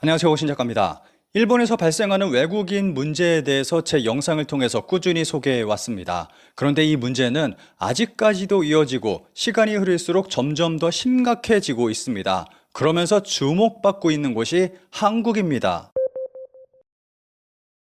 안녕하세요. 오신 작가입니다. 일본에서 발생하는 외국인 문제에 대해서 제 영상을 통해서 꾸준히 소개해 왔습니다. 그런데 이 문제는 아직까지도 이어지고 시간이 흐를수록 점점 더 심각해지고 있습니다. 그러면서 주목받고 있는 곳이 한국입니다.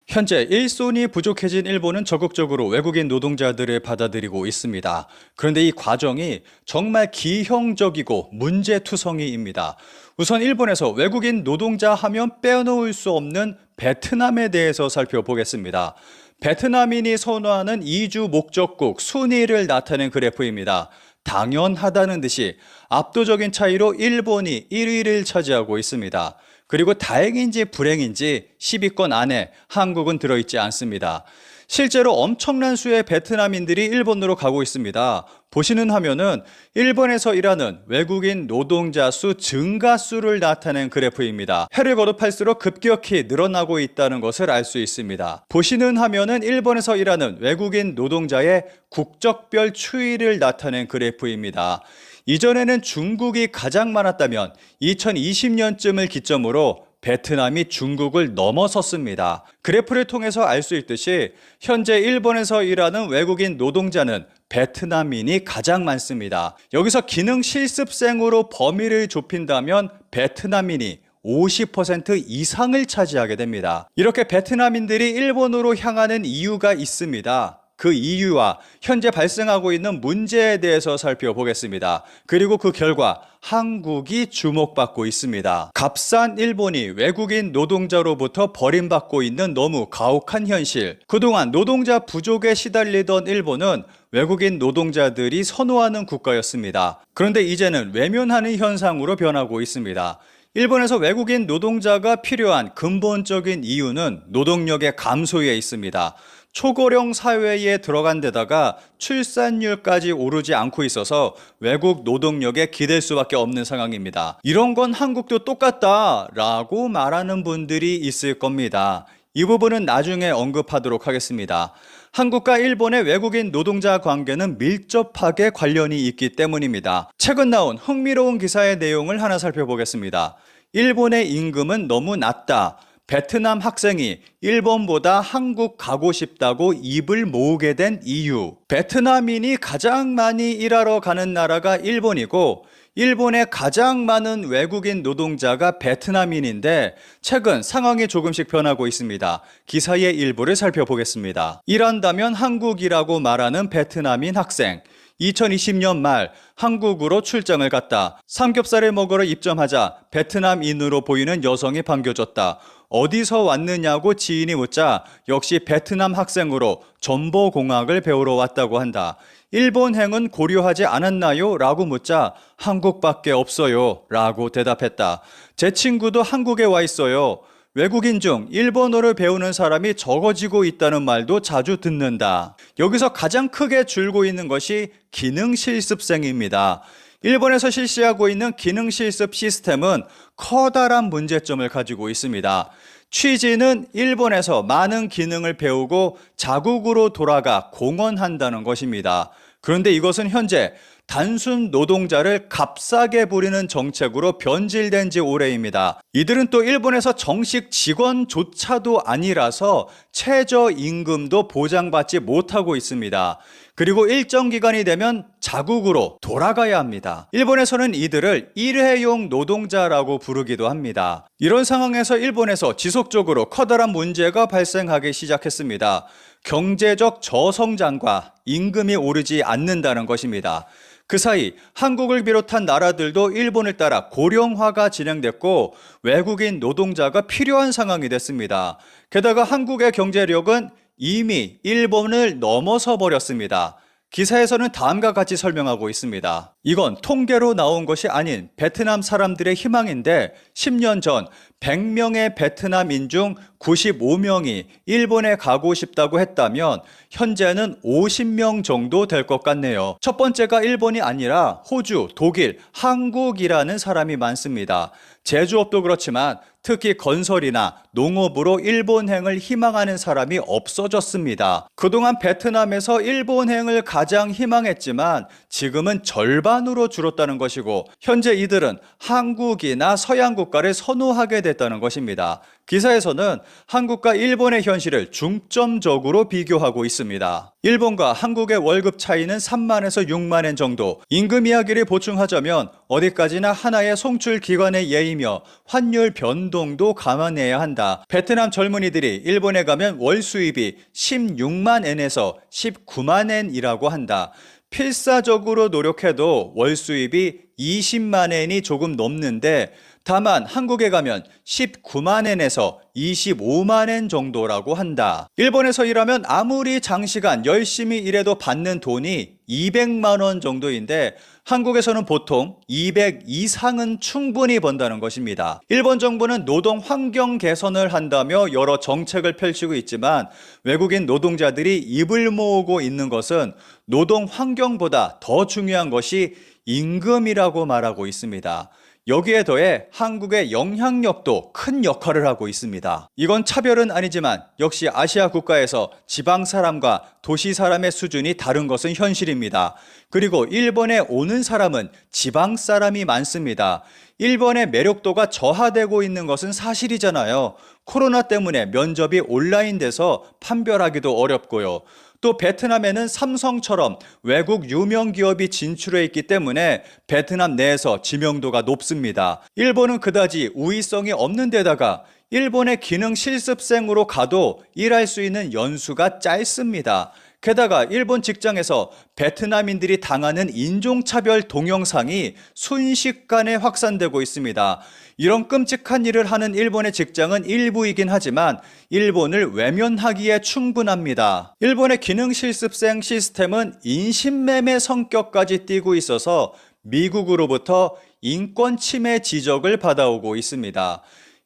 현재 일손이 부족해진 일본은 적극적으로 외국인 노동자들을 받아들이고 있습니다. 그런데 이 과정이 정말 기형적이고 문제투성이입니다. 우선 일본에서 외국인 노동자 하면 빼놓을 수 없는 베트남에 대해서 살펴보겠습니다. 베트남인이 선호하는 이주 목적국 순위를 나타낸 그래프입니다. 당연하다는 듯이 압도적인 차이로 일본이 1위를 차지하고 있습니다. 그리고 다행인지 불행인지 10위권 안에 한국은 들어있지 않습니다. 실제로 엄청난 수의 베트남인들이 일본으로 가고 있습니다. 보시는 화면은 일본에서 일하는 외국인 노동자 수 증가수를 나타낸 그래프입니다. 해를 거듭할수록 급격히 늘어나고 있다는 것을 알 수 있습니다. 보시는 화면은 일본에서 일하는 외국인 노동자의 국적별 추이를 나타낸 그래프입니다. 이전에는 중국이 가장 많았다면 2020년쯤을 기점으로 베트남이 중국을 넘어섰습니다. 그래프를 통해서 알 수 있듯이 현재 일본에서 일하는 외국인 노동자는 베트남인이 가장 많습니다. 여기서 기능 실습생으로 범위를 좁힌다면 베트남인이 50% 이상을 차지하게 됩니다. 이렇게 베트남인들이 일본으로 향하는 이유가 있습니다. 그 이유와 현재 발생하고 있는 문제에 대해서 살펴보겠습니다. 그리고 그 결과 한국이 주목받고 있습니다. 값싼 일본이 외국인 노동자로부터 버림받고 있는 너무 가혹한 현실. 그동안 노동자 부족에 시달리던 일본은 외국인 노동자들이 선호하는 국가였습니다. 그런데 이제는 외면하는 현상으로 변하고 있습니다. 일본에서 외국인 노동자가 필요한 근본적인 이유는 노동력의 감소에 있습니다. 초고령 사회에 들어간 데다가 출산율까지 오르지 않고 있어서 외국 노동력에 기댈 수밖에 없는 상황입니다. 이런 건 한국도 똑같다라고 말하는 분들이 있을 겁니다. 이 부분은 나중에 언급하도록 하겠습니다. 한국과 일본의 외국인 노동자 관계는 밀접하게 관련이 있기 때문입니다. 최근 나온 흥미로운 기사의 내용을 하나 살펴보겠습니다. 일본의 임금은 너무 낮다. 베트남 학생이 일본보다 한국 가고 싶다고 입을 모으게 된 이유. 베트남인이 가장 많이 일하러 가는 나라가 일본이고 일본에 가장 많은 외국인 노동자가 베트남인인데 최근 상황이 조금씩 변하고 있습니다. 기사의 일부를 살펴보겠습니다. 일한다면 한국이라고 말하는 베트남인 학생. 2020년 말 한국으로 출장을 갔다. 삼겹살을 먹으러 입점하자 베트남인으로 보이는 여성이 반겨줬다. 어디서 왔느냐고 지인이 묻자 역시 베트남 학생으로 정보공학을 배우러 왔다고 한다. 일본행은 고려하지 않았나요? 라고 묻자 한국밖에 없어요. 라고 대답했다. 제 친구도 한국에 와 있어요. 외국인 중 일본어를 배우는 사람이 적어지고 있다는 말도 자주 듣는다. 여기서 가장 크게 줄고 있는 것이 기능실습생입니다. 일본에서 실시하고 있는 기능실습 시스템은 커다란 문제점을 가지고 있습니다. 취지는 일본에서 많은 기능을 배우고 자국으로 돌아가 공헌한다는 것입니다. 그런데 이것은 현재 단순 노동자를 값싸게 부리는 정책으로 변질된 지 오래입니다. 이들은 또 일본에서 정식 직원조차도 아니라서 최저임금도 보장받지 못하고 있습니다. 그리고 일정 기간이 되면 자국으로 돌아가야 합니다. 일본에서는 이들을 일회용 노동자라고 부르기도 합니다. 이런 상황에서 일본에서 지속적으로 커다란 문제가 발생하기 시작했습니다. 경제적 저성장과 임금이 오르지 않는다는 것입니다. 그 사이 한국을 비롯한 나라들도 일본을 따라 고령화가 진행됐고 외국인 노동자가 필요한 상황이 됐습니다. 게다가 한국의 경제력은 이미 일본을 넘어서 버렸습니다. 기사에서는 다음과 같이 설명하고 있습니다. 이건 통계로 나온 것이 아닌 베트남 사람들의 희망인데 10년 전 100명의 베트남인 중 95명이 일본에 가고 싶다고 했다면 현재는 50명 정도 될 것 같네요. 첫 번째가 일본이 아니라 호주, 독일, 한국이라는 사람이 많습니다. 제조업도 그렇지만 특히 건설이나 농업으로 일본행을 희망하는 사람이 없어졌습니다. 그동안 베트남에서 일본행을 가장 희망했지만 지금은 절반으로 줄었다는 것이고, 현재 이들은 한국이나 서양 국가를 선호하게 됐다는 것입니다. 기사에서는 한국과 일본의 현실을 중점적으로 비교하고 있습니다. 일본과 한국의 월급 차이는 3만에서 6만엔 정도. 임금 이야기를 보충하자면 어디까지나 하나의 송출 기관의 예이며 환율 변동도 감안해야 한다. 베트남 젊은이들이 일본에 가면 월 수입이 16만 엔에서 19만 엔이라고 한다. 필사적으로 노력해도 월 수입이 20만 엔이 조금 넘는데, 다만 한국에 가면 19만 엔에서 25만 엔 정도라고 한다. 일본에서 일하면 아무리 장시간 열심히 일해도 받는 돈이 200만 원 정도인데, 한국에서는 보통 200 이상은 충분히 번다는 것입니다. 일본 정부는 노동 환경 개선을 한다며 여러 정책을 펼치고 있지만, 외국인 노동자들이 입을 모으고 있는 것은 노동 환경보다 더 중요한 것이 임금이라고 말하고 있습니다. 여기에 더해 한국의 영향력도 큰 역할을 하고 있습니다. 이건 차별은 아니지만 역시 아시아 국가에서 지방 사람과 도시 사람의 수준이 다른 것은 현실입니다. 그리고 일본에 오는 사람은 지방 사람이 많습니다. 일본의 매력도가 저하되고 있는 것은 사실이잖아요. 코로나 때문에 면접이 온라인돼서 판별하기도 어렵고요. 또 베트남에는 삼성처럼 외국 유명 기업이 진출해 있기 때문에 베트남 내에서 지명도가 높습니다. 일본은 그다지 우위성이 없는 데다가 일본의 기능 실습생으로 가도 일할 수 있는 연수가 짧습니다. 게다가 일본 직장에서 베트남인들이 당하는 인종차별 동영상이 순식간에 확산되고 있습니다. 이런 끔찍한 일을 하는 일본의 직장은 일부이긴 하지만 일본을 외면하기에 충분합니다. 일본의 기능 실습생 시스템은 인신매매 성격까지 띠고 있어서 미국으로부터 인권 침해 지적을 받아오고 있습니다.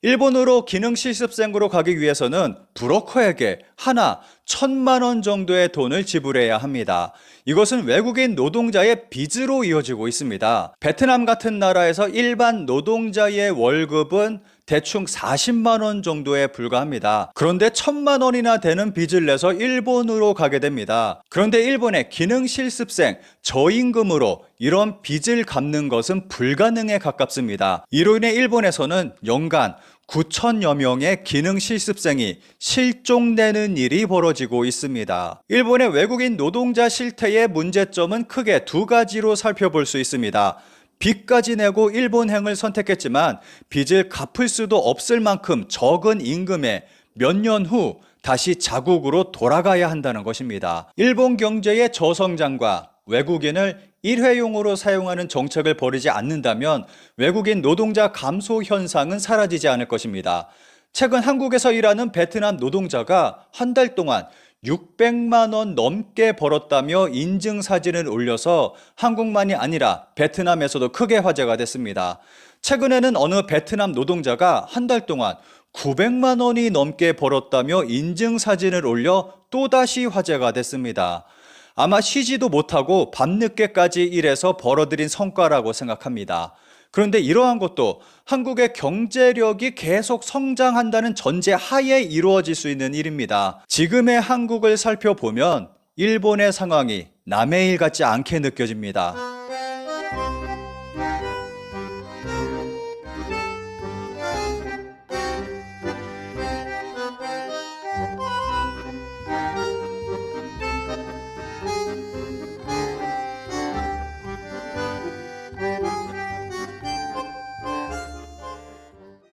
일본으로 기능 실습생으로 가기 위해서는 브로커에게 하나 1,000만 원 정도의 돈을 지불해야 합니다. 이것은 외국인 노동자의 빚으로 이어지고 있습니다. 베트남 같은 나라에서 일반 노동자의 월급은 대충 40만 원 정도에 불과합니다. 그런데 1,000만 원이나 되는 빚을 내서 일본으로 가게 됩니다. 그런데 일본의 기능 실습생 저임금으로 이런 빚을 갚는 것은 불가능에 가깝습니다. 이로 인해 일본에서는 연간 9천여 명의 기능 실습생이 실종되는 일이 벌어지고 있습니다. 일본의 외국인 노동자 실태의 문제점은 크게 두 가지로 살펴볼 수 있습니다. 빚까지 내고 일본행을 선택했지만 빚을 갚을 수도 없을 만큼 적은 임금에 몇 년 후 다시 자국으로 돌아가야 한다는 것입니다. 일본 경제의 저성장과 외국인을 일회용으로 사용하는 정책을 벌이지 않는다면 외국인 노동자 감소 현상은 사라지지 않을 것입니다. 최근 한국에서 일하는 베트남 노동자가 한 달 동안 600만 원 넘게 벌었다며 인증 사진을 올려서 한국만이 아니라 베트남에서도 크게 화제가 됐습니다. 최근에는 어느 베트남 노동자가 한 달 동안 900만 원이 넘게 벌었다며 인증 사진을 올려 또다시 화제가 됐습니다. 아마 쉬지도 못하고 밤늦게까지 일해서 벌어들인 성과라고 생각합니다. 그런데 이러한 것도 한국의 경제력이 계속 성장한다는 전제 하에 이루어질 수 있는 일입니다. 지금의 한국을 살펴보면 일본의 상황이 남의 일 같지 않게 느껴집니다.